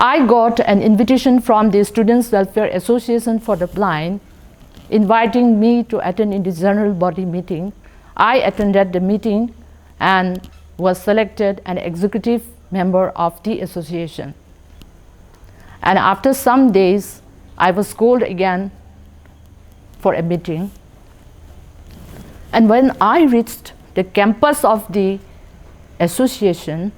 I got an invitation from the Students' Welfare Association for the Blind, inviting me to attend in the general body meeting. I attended the meeting and was selected an executive member of the association. And after some days, I was called again for a meeting. And when I reached the campus of the association,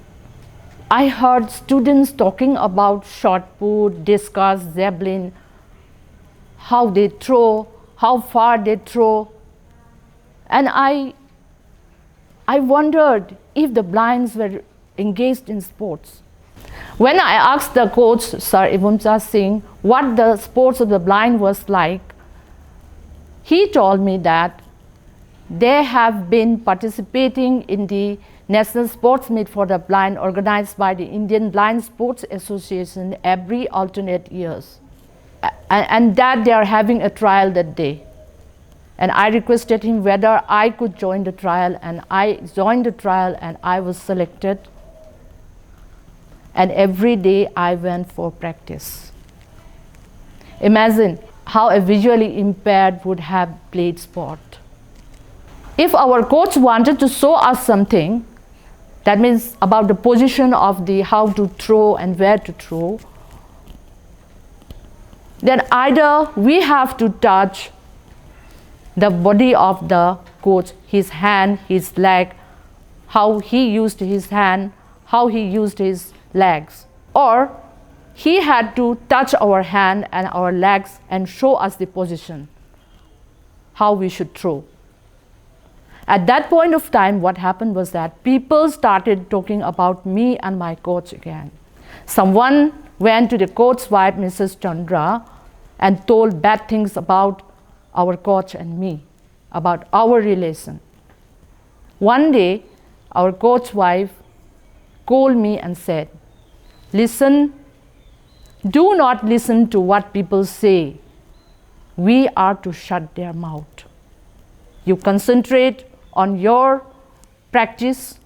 I heard students talking about shot put, discus, javelin, how they throw, how far they throw. And I wondered if the blinds were engaged in sports. When I asked the coach, Sir Ibumcha Singh, what the sports of the blind was like, he told me that they have been participating in the National Sports Meet for the Blind organized by the Indian Blind Sports Association every alternate years, and that they are having a trial that day. And I requested him whether I could join the trial, and I joined the trial and I was selected. And every day I went for practice. Imagine how a visually impaired would have played sport. If our coach wanted to show us something, that means about the position of the how to throw and where to throw, then either we have to touch the body of the coach, his hand, his leg, how he used his hand, how he used his legs, or he had to touch our hand and our legs and show us the position, how we should throw. At that point of time, what happened was that people started talking about me and my coach again. Someone went to the coach's wife, Mrs. Chandra, and told bad things about our coach and me, about our relation. One day, our coach's wife called me and said, "Listen, do not listen to what people say. We are to shut their mouth. You concentrate on your practice,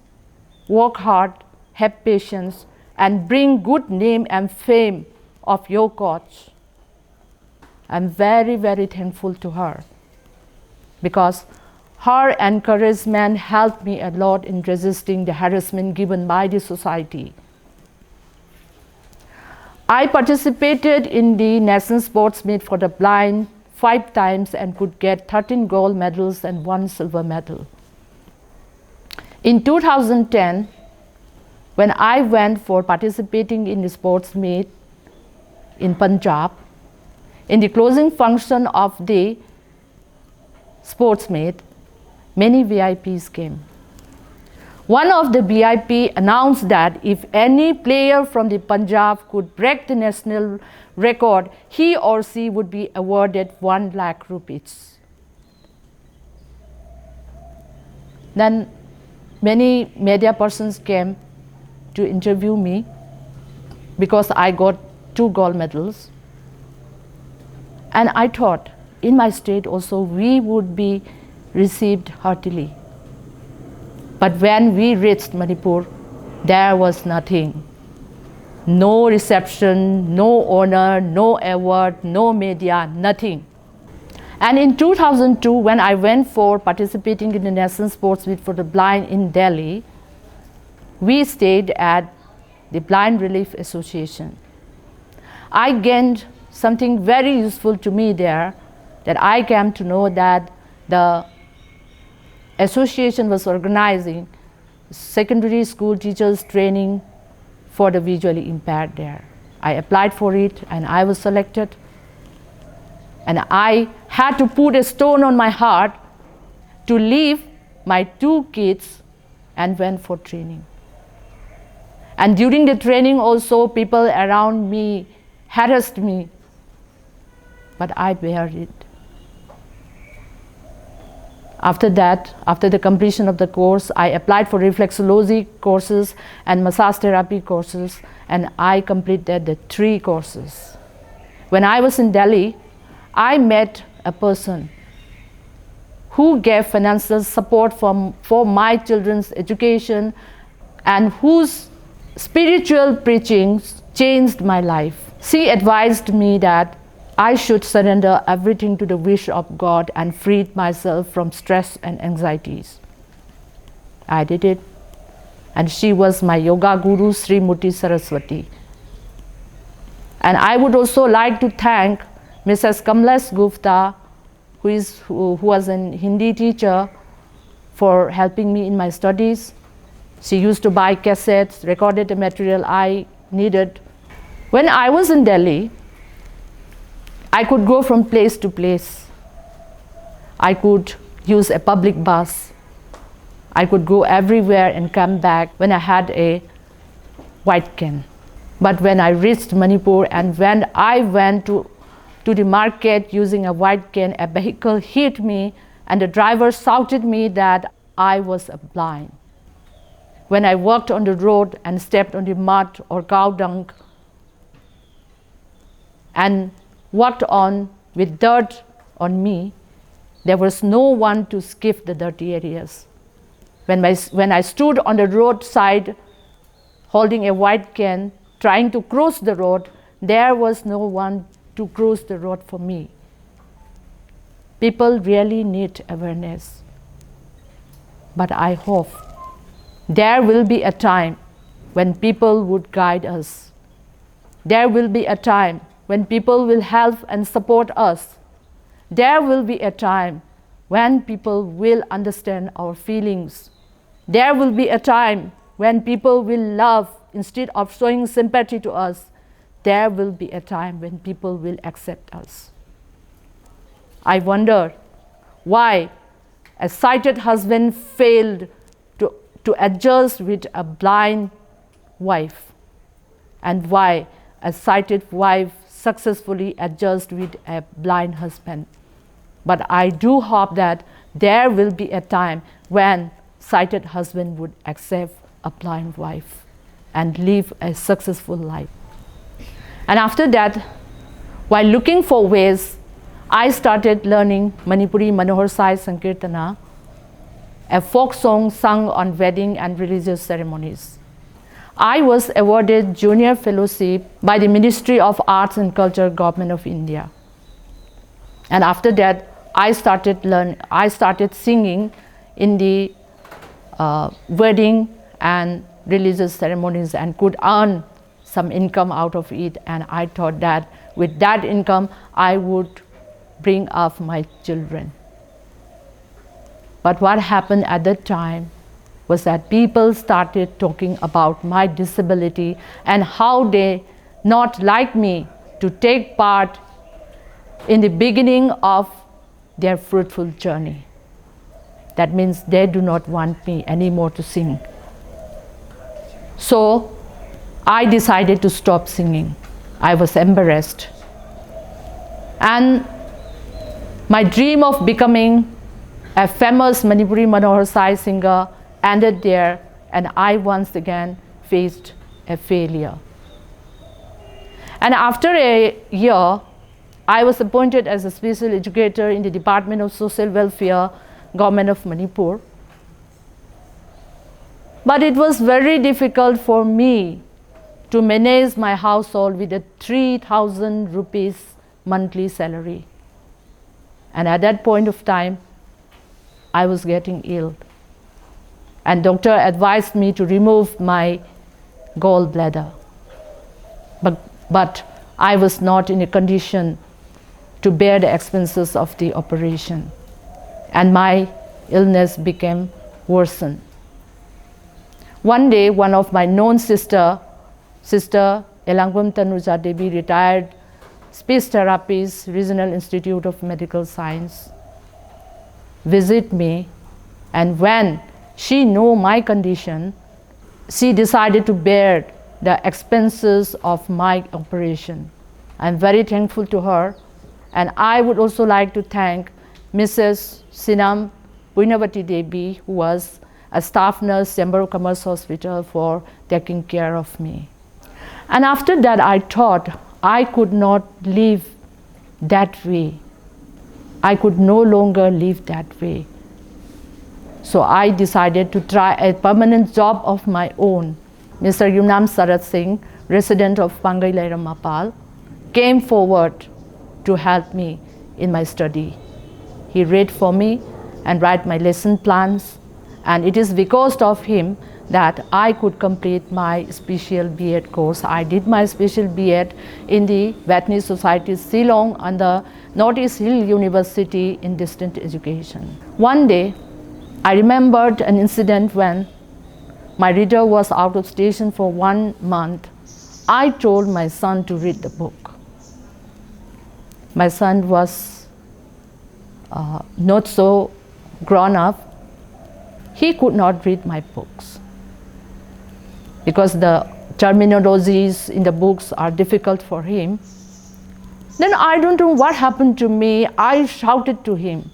work hard, have patience, and bring good name and fame of your coach." I'm very, very thankful to her, because her encouragement helped me a lot in resisting the harassment given by the society. I participated in the National Sports Meet for the Blind 5 times and could get 13 gold medals and 1 silver medal. In 2010, when I went for participating in the sports meet in Punjab, in the closing function of the sports meet, many VIPs came. One of the VIP announced that if any player from the Punjab could break the national record, he or she would be awarded 1 lakh rupees. Then many media persons came to interview me because I got 2 gold medals. And I thought, in my state also, we would be received heartily. But when we reached Manipur, there was nothing. No reception, no honor, no award, no media, nothing. And in 2002, when I went for participating in the National Sports Meet for the Blind in Delhi, we stayed at the Blind Relief Association. I gained something very useful to me there, that I came to know that the association was organizing secondary school teachers training for the visually impaired there. I applied for it and I was selected. And I had to put a stone on my heart to leave my 2 kids and went for training. And during the training also, people around me harassed me, but I bear it. After that, after the completion of the course, I applied for reflexology courses and massage therapy courses, and I completed the 3 courses. When I was in Delhi, I met a person who gave financial support for my children's education and whose spiritual preachings changed my life. She advised me that I should surrender everything to the wish of God and free myself from stress and anxieties. I did it, and she was my yoga guru, Srimati Saraswati. And I would also like to thank Mrs. Kamlesh Gupta, who was a Hindi teacher, for helping me in my studies. She used to buy cassettes, recorded the material I needed. When I was in Delhi, I could go from place to place. I could use a public bus. I could go everywhere and come back when I had a white cane. But when I reached Manipur and when I went to the market using a white cane, a vehicle hit me and the driver shouted me that I was blind. When I walked on the road and stepped on the mud or cow dung and walked on with dirt on me, there was no one to skip the dirty areas. When I stood on the roadside holding a white cane, trying to cross the road, there was no one to cross the road for me. People really need awareness. But I hope there will be a time when people would guide us. There will be a time when people will help and support us. There will be a time when people will understand our feelings. There will be a time when people will love instead of showing sympathy to us. There will be a time when people will accept us. I wonder why a sighted husband failed to adjust with a blind wife, and why a sighted wife successfully adjusts with a blind husband. But I do hope that there will be a time when sighted husband would accept a blind wife and live a successful life. And after that, while looking for ways, I started learning Manipuri Manohar Sai Sankirtana, a folk song sung on wedding and religious ceremonies. I was awarded Junior Fellowship by the Ministry of Arts and Culture, Government of India. And after that, I started singing in the wedding and religious ceremonies and could earn some income out of it. And I thought that with that income, I would bring up my children. But what happened at that time was that people started talking about my disability and how they not like me to take part in the beginning of their fruitful journey. That means they do not want me anymore to sing. So I decided to stop singing. I was embarrassed. And my dream of becoming a famous Manipuri Manohar Sai singer ended there, and I once again faced a failure. And after a year, I was appointed as a special educator in the Department of Social Welfare, Government of Manipur. But it was very difficult for me to manage my household with a 3,000 rupees monthly salary. And at that point of time, I was getting ill. And doctor advised me to remove my gallbladder. But I was not in a condition to bear the expenses of the operation. And my illness became worsened. One day, one of my known sister Moirangthem Sunita Devi, retired speech therapist, Regional Institute of Medical Science, visit me, and when she knew my condition, she decided to bear the expenses of my operation. I'm very thankful to her, and I would also like to thank Mrs. Sinam Puinavati Devi, who was a staff nurse, Chamber of Commerce Hospital, for taking care of me. And after that, I thought I could not live that way. I could no longer live that way. So I decided to try a permanent job of my own. Mr. Yunam Sarat Singh resident of Pangailaira Mapal, came forward to help me in my study. He read for me and write my lesson plans, and it is because of him that I could complete my special B.Ed course. I did my special B.Ed in the Veterinary Society Shillong and the Northeast Hill University in distant education. One day, I remembered an incident when my reader was out of station for 1 month. I told my son to read the book. My son was not so grown up. He could not read my books because the terminologies in the books are difficult for him. Then I don't know what happened to me. I shouted to him,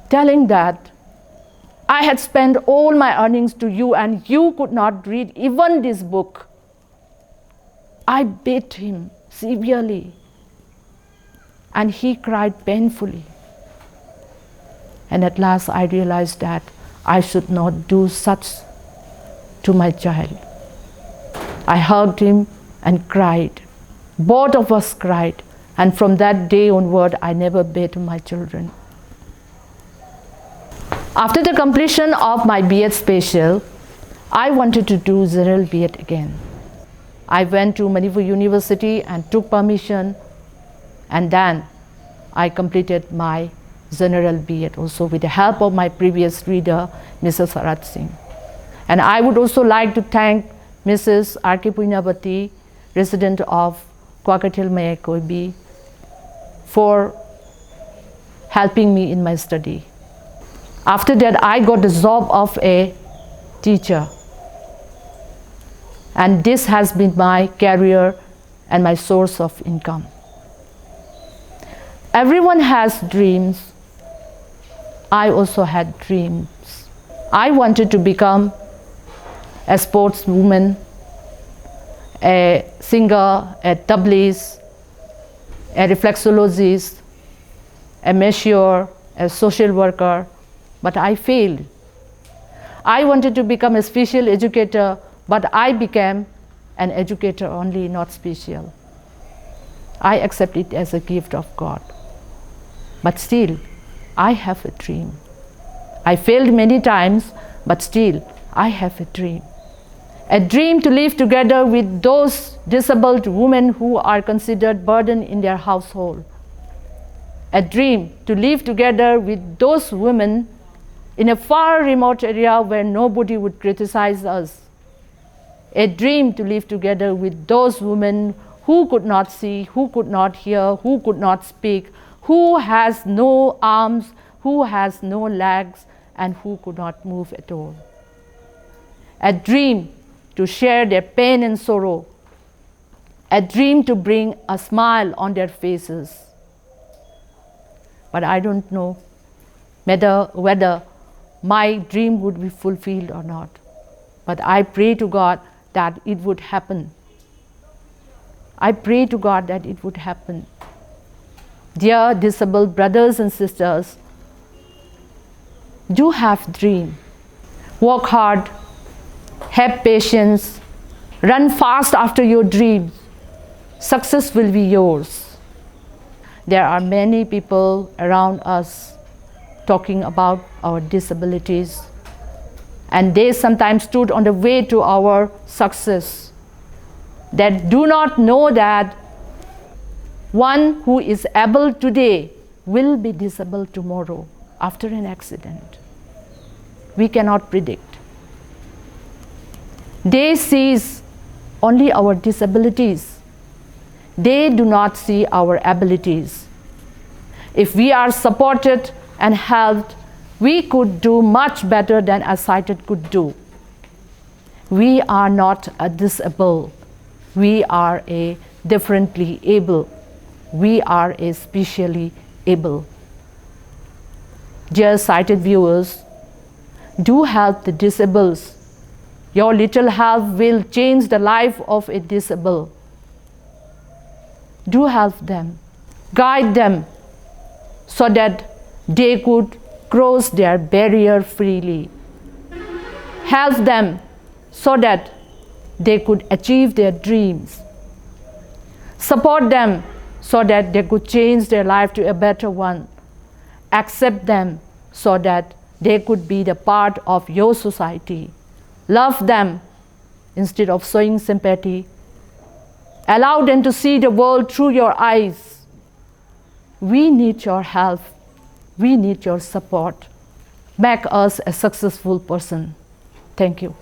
telling that I had spent all my earnings to you and you could not read even this book. I beat him severely and he cried painfully. And at last I realized that I should not do such to my child. I hugged him and cried. Both of us cried. And from that day onward, I never beat my children. After the completion of my B.Ed special, I wanted to do general B.Ed again. I went to Manipur University and took permission, and then I completed my general B.Ed also with the help of my previous reader, Mrs. Sarat Singh. And I would also like to thank Mrs. R.K. Puinavati, resident of Khuman Maheikol, for helping me in my study. After that, I got the job of a teacher. And this has been my career and my source of income. Everyone has dreams. I also had dreams. I wanted to become a sportswoman, a singer, a tableist, a reflexologist, a masseur, a social worker, but I failed. I wanted to become a special educator, but I became an educator only, not special. I accept it as a gift of God. But still, I have a dream. I failed many times, but still, I have a dream. A dream to live together with those disabled women who are considered burden in their household. A dream to live together with those women in a far remote area where nobody would criticize us. A dream to live together with those women who could not see, who could not hear, who could not speak, who has no arms, who has no legs, and who could not move at all. A dream to share their pain and sorrow. A dream to bring a smile on their faces. But I don't know whether my dream would be fulfilled or not. But I pray to God that it would happen. I pray to God that it would happen. Dear disabled brothers and sisters, do have dream. Work hard, have patience, run fast after your dreams. Success will be yours. There are many people around us talking about our disabilities, and they sometimes stood on the way to our success, that do not know that one who is able today will be disabled tomorrow after an accident. We cannot predict. They see only our disabilities. They do not see our abilities. If we are supported and helped, we could do much better than a sighted could do. We are not a disabled. We are a differently able. We are a specially able. Dear sighted viewers, do help the disabled. Your little help will change the life of a disabled. Do help them. Guide them so that they could cross their barrier freely. Help them so that they could achieve their dreams. Support them so that they could change their life to a better one. Accept them so that they could be the part of your society. Love them instead of showing sympathy. Allow them to see the world through your eyes. We need your help. We need your support. Make us a successful person. Thank you.